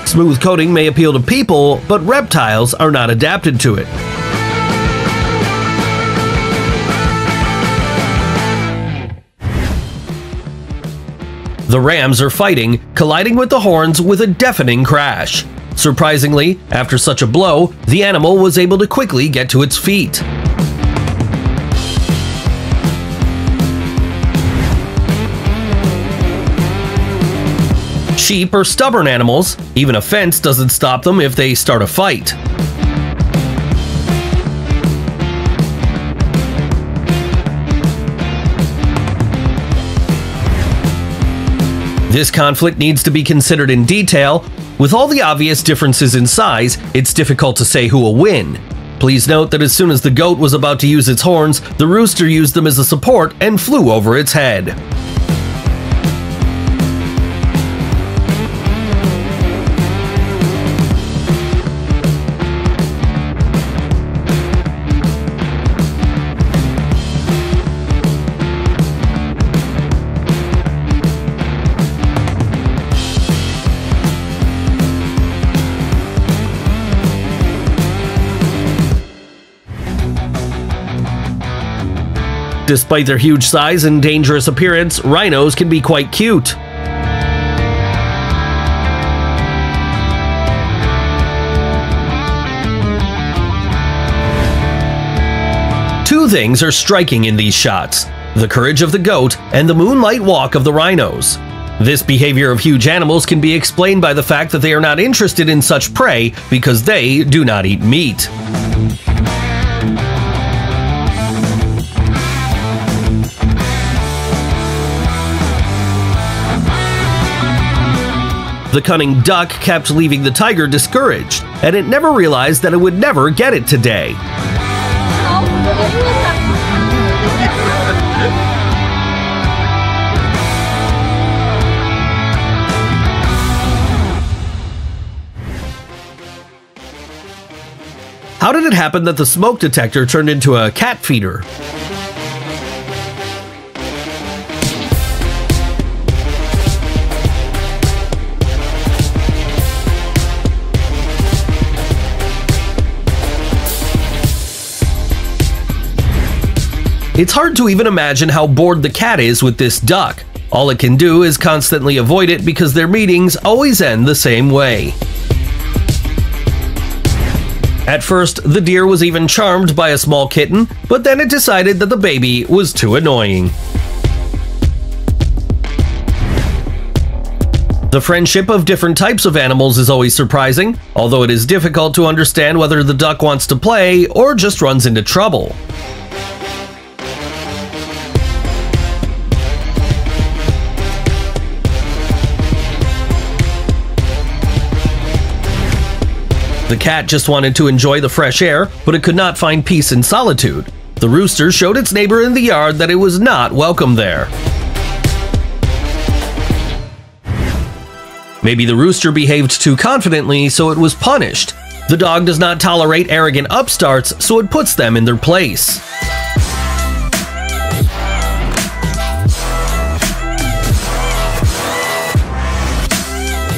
Smooth coating may appeal to people, but reptiles are not adapted to it. The rams are fighting, colliding with the horns with a deafening crash. Surprisingly, after such a blow, the animal was able to quickly get to its feet. Sheep are stubborn animals. Even a fence doesn't stop them if they start a fight. This conflict needs to be considered in detail. With all the obvious differences in size, it's difficult to say who will win. Please note that as soon as the goat was about to use its horns, the rooster used them as a support and flew over its head. Despite their huge size and dangerous appearance, rhinos can be quite cute. Two things are striking in these shots: the courage of the goat and the moonlight walk of the rhinos. This behavior of huge animals can be explained by the fact that they are not interested in such prey because they do not eat meat. The cunning duck kept leaving the tiger discouraged, and it never realized that it would never get it today. How did it happen that the smoke detector turned into a cat feeder? It's hard to even imagine how bored the cat is with this duck. All it can do is constantly avoid it because their meetings always end the same way. At first, the deer was even charmed by a small kitten, but then it decided that the baby was too annoying. The friendship of different types of animals is always surprising, although it is difficult to understand whether the duck wants to play or just runs into trouble. The cat just wanted to enjoy the fresh air, but it could not find peace in solitude. The rooster showed its neighbor in the yard that it was not welcome there. Maybe the rooster behaved too confidently, so it was punished. The dog does not tolerate arrogant upstarts, so it puts them in their place.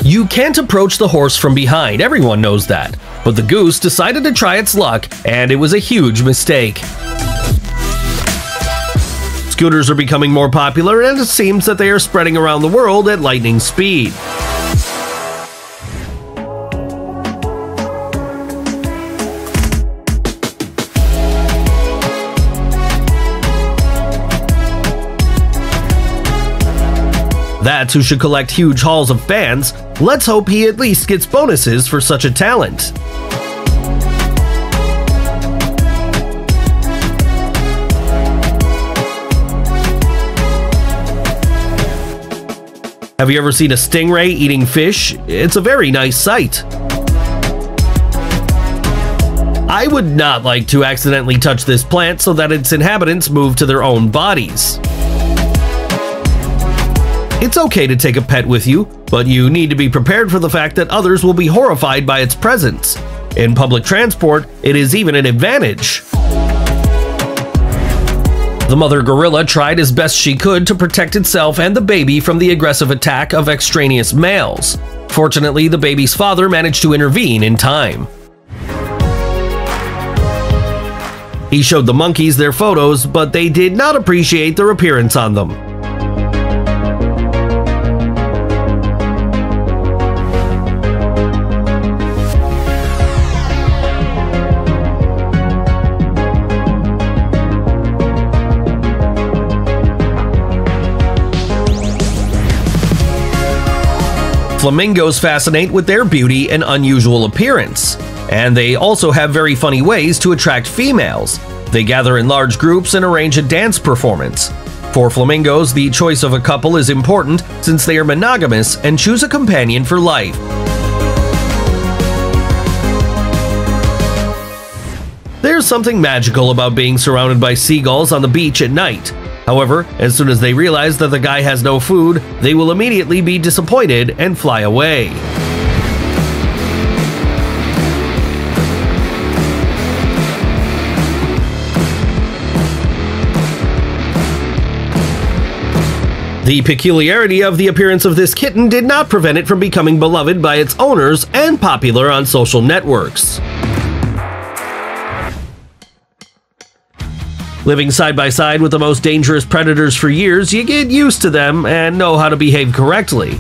You can't approach the horse from behind, everyone knows that. But the goose decided to try its luck, and it was a huge mistake. Scooters are becoming more popular, and it seems that they are spreading around the world at lightning speed. That's who should collect huge hauls of fans. Let's hope he at least gets bonuses for such a talent. Have you ever seen a stingray eating fish? It's a very nice sight. I would not like to accidentally touch this plant so that its inhabitants move to their own bodies. It's okay to take a pet with you, but you need to be prepared for the fact that others will be horrified by its presence. In public transport, it is even an advantage. The mother gorilla tried as best she could to protect itself and the baby from the aggressive attack of extraneous males. Fortunately, the baby's father managed to intervene in time. He showed the monkeys their photos, but they did not appreciate their appearance on them. Flamingos fascinate with their beauty and unusual appearance, and they also have very funny ways to attract females. They gather in large groups and arrange a dance performance. For flamingos, the choice of a couple is important since they are monogamous and choose a companion for life. There's something magical about being surrounded by seagulls on the beach at night. However, as soon as they realize that the guy has no food, they will immediately be disappointed and fly away. The peculiarity of the appearance of this kitten did not prevent it from becoming beloved by its owners and popular on social networks. Living side by side with the most dangerous predators for years, you get used to them and know how to behave correctly.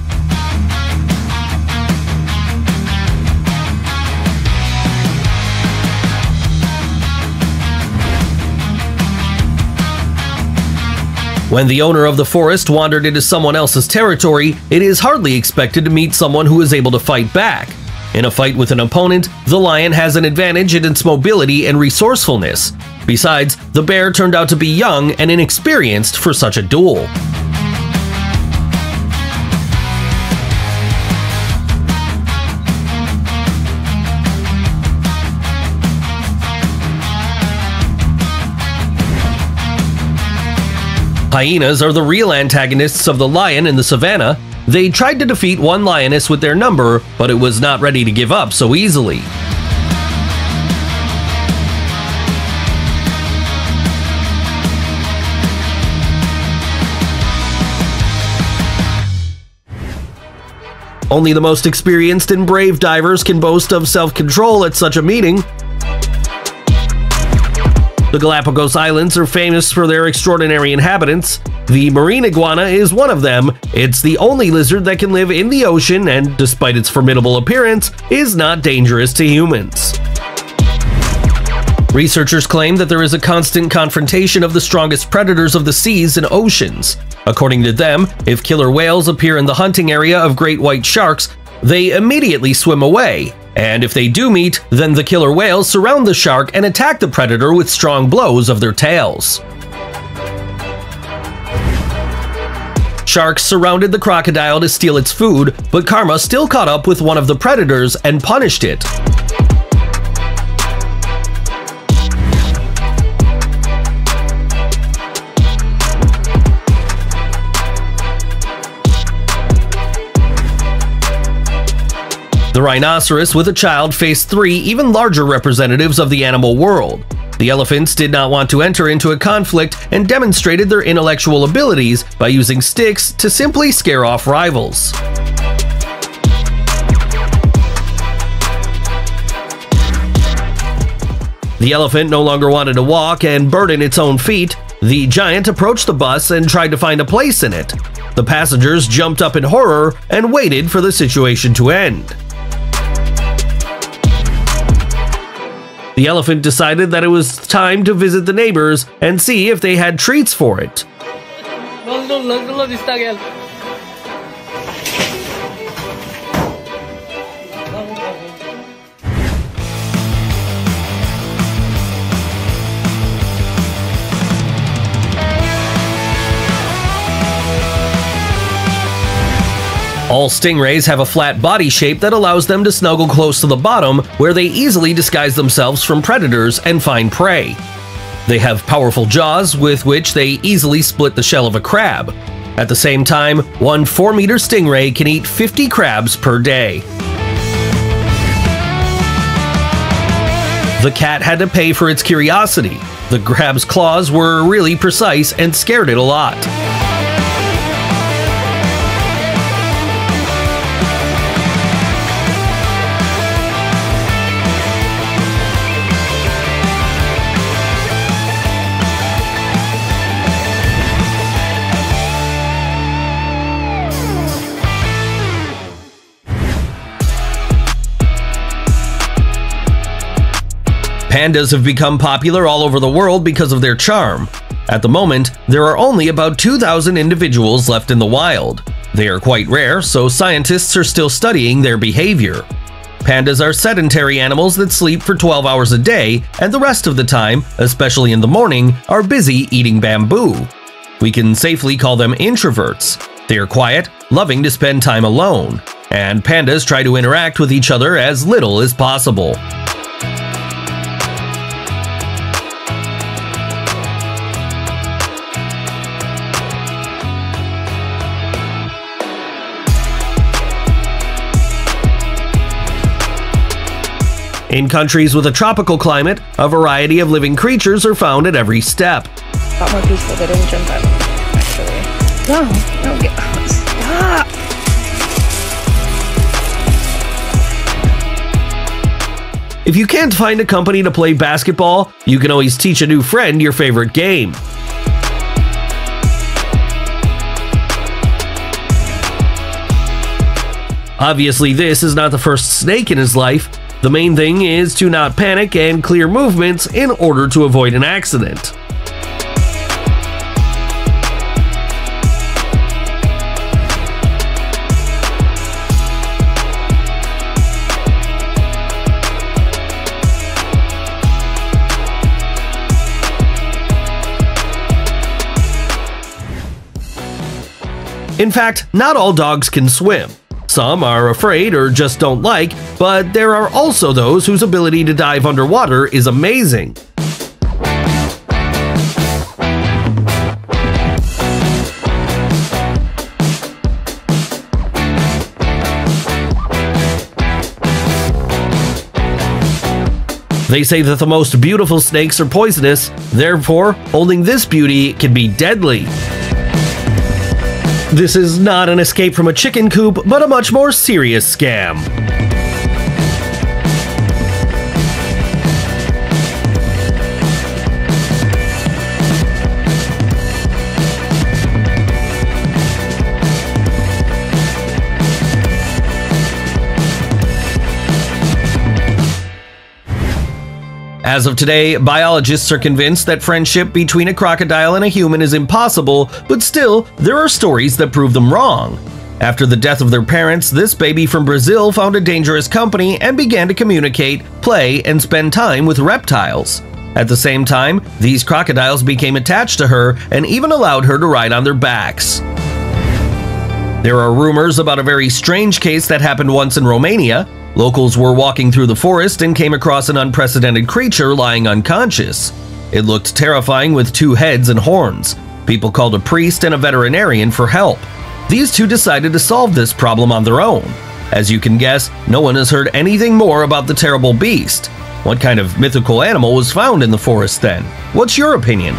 When the owner of the forest wandered into someone else's territory, it is hardly expected to meet someone who is able to fight back. In a fight with an opponent, the lion has an advantage in its mobility and resourcefulness. Besides, the bear turned out to be young and inexperienced for such a duel. Hyenas are the real antagonists of the lion in the savannah. They tried to defeat one lioness with their number, but it was not ready to give up so easily. Only the most experienced and brave divers can boast of self-control at such a meeting. The Galapagos Islands are famous for their extraordinary inhabitants. The marine iguana is one of them. It's the only lizard that can live in the ocean and, despite its formidable appearance, is not dangerous to humans. Researchers claim that there is a constant confrontation of the strongest predators of the seas and oceans. According to them, if killer whales appear in the hunting area of great white sharks, they immediately swim away. And if they do meet, then the killer whales surround the shark and attack the predator with strong blows of their tails. Sharks surrounded the crocodile to steal its food, but karma still caught up with one of the predators and punished it. The rhinoceros with a child faced 3 even larger representatives of the animal world. The elephants did not want to enter into a conflict and demonstrated their intellectual abilities by using sticks to simply scare off rivals. The elephant no longer wanted to walk and burden its own feet. The giant approached the bus and tried to find a place in it. The passengers jumped up in horror and waited for the situation to end. The elephant decided that it was time to visit the neighbors and see if they had treats for it. All stingrays have a flat body shape that allows them to snuggle close to the bottom, where they easily disguise themselves from predators and find prey. They have powerful jaws with which they easily split the shell of a crab. At the same time, one 4-meter stingray can eat 50 crabs per day. The cat had to pay for its curiosity. The crab's claws were really precise and scared it a lot. Pandas have become popular all over the world because of their charm. At the moment, there are only about 2,000 individuals left in the wild. They are quite rare, so scientists are still studying their behavior. Pandas are sedentary animals that sleep for 12 hours a day, and the rest of the time, especially in the morning, are busy eating bamboo. We can safely call them introverts. They are quiet, loving to spend time alone, and pandas try to interact with each other as little as possible. In countries with a tropical climate, a variety of living creatures are found at every step. A lot more peaceful. They don't jump at me, actually. No, stop! If you can't find a company to play basketball, you can always teach a new friend your favorite game. Obviously, this is not the first snake in his life. The main thing is to not panic and clear movements in order to avoid an accident. In fact, not all dogs can swim. Some are afraid or just don't like, but there are also those whose ability to dive underwater is amazing. They say that the most beautiful snakes are poisonous, therefore, holding this beauty can be deadly. This is not an escape from a chicken coop, but a much more serious scam. As of today, biologists are convinced that friendship between a crocodile and a human is impossible, but still, there are stories that prove them wrong. After the death of their parents, this baby from Brazil found a dangerous company and began to communicate, play, and spend time with reptiles. At the same time, these crocodiles became attached to her and even allowed her to ride on their backs. There are rumors about a very strange case that happened once in Romania. Locals were walking through the forest and came across an unprecedented creature lying unconscious. It looked terrifying with 2 heads and horns. People called a priest and a veterinarian for help. These two decided to solve this problem on their own. As you can guess, no one has heard anything more about the terrible beast. What kind of mythical animal was found in the forest then? What's your opinion?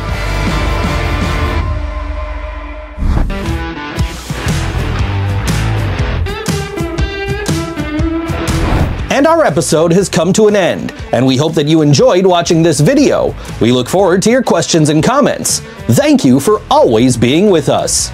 And our episode has come to an end, and we hope that you enjoyed watching this video. We look forward to your questions and comments. Thank you for always being with us.